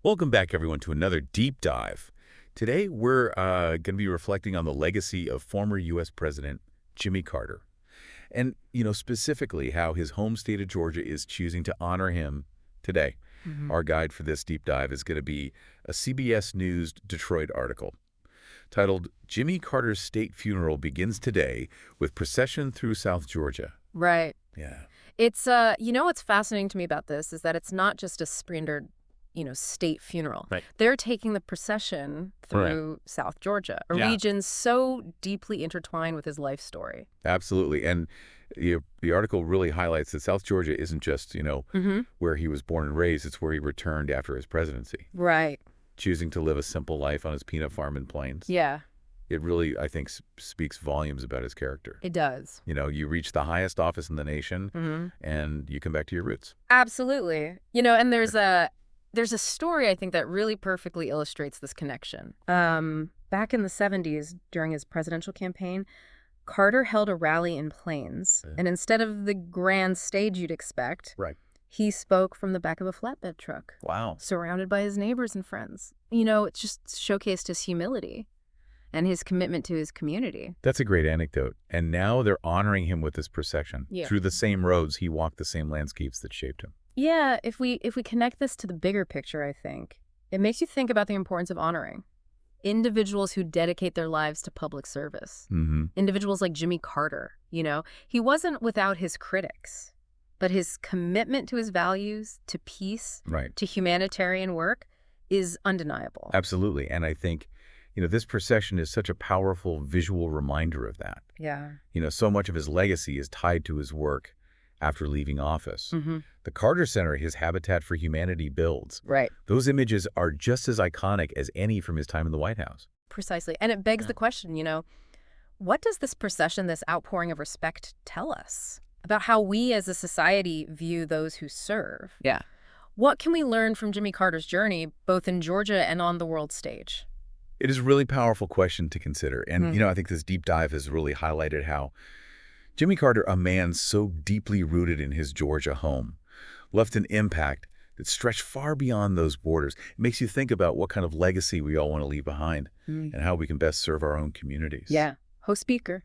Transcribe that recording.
Welcome back, everyone, to another deep dive. Today, we're going to be reflecting on the legacy of former U.S. President Jimmy Carter. And, specifically how his home state of Georgia is choosing to honor him today. Hmm. Our guide for this deep dive is going to be a CBS News Detroit article titled, "Jimmy Carter's State Funeral Begins Today with Procession Through South Georgia." Right. Yeah. It's what's fascinating to me about this is that it's not just a standard, state funeral. Right. They're taking the procession Right. through South Georgia, a Yeah. region so deeply intertwined with his life story. Absolutely. And the article really highlights that South Georgia isn't just, Hmm. where he was born and raised. It's where he returned after his presidency, Right. choosing to live a simple life on his peanut farm in Plains. Yeah, It really, I think, speaks volumes about his character. it does. You reach the highest office in the nation, Hmm. and you come back to your roots. Absolutely. And there's a story I think that really perfectly illustrates this connection. Back in the 70s, during his presidential campaign, Carter held a rally in Plains, Yeah. and instead of the grand stage you'd expect, Right. he spoke from the back of a flatbed truck, Wow. surrounded by his neighbors and friends. It just showcased his humility and his commitment to his community. That's a great anecdote. And now they're honoring him with this procession. Yeah. Through the same roads, he walked the same landscapes that shaped him. Yeah, if we connect this to the bigger picture, I think, it makes you think about the importance of honoring individuals who dedicate their lives to public service. Mm-hmm. Individuals like Jimmy Carter, he wasn't without his critics, but his commitment to his values, to peace, Right. to humanitarian work is undeniable. Absolutely. And I think, this procession is such a powerful visual reminder of that. Yeah. So much of his legacy is tied to his work after leaving office. Mm-hmm. The Carter Center, his Habitat for Humanity builds. Right. Those images are just as iconic as any from his time in the White House. Precisely. And it begs Yeah. the question, what does this procession, this outpouring of respect tell us about how we as a society view those who serve? Yeah. What can we learn from Jimmy Carter's journey, both in Georgia and on the world stage? It is a really powerful question to consider. And, Mhm. I think this deep dive has really highlighted how Jimmy Carter, a man so deeply rooted in his Georgia home, left an impact that stretched far beyond those borders. It makes you think about what kind of legacy we all want to leave behind and how we can best serve our own communities. Yeah. Host speaker.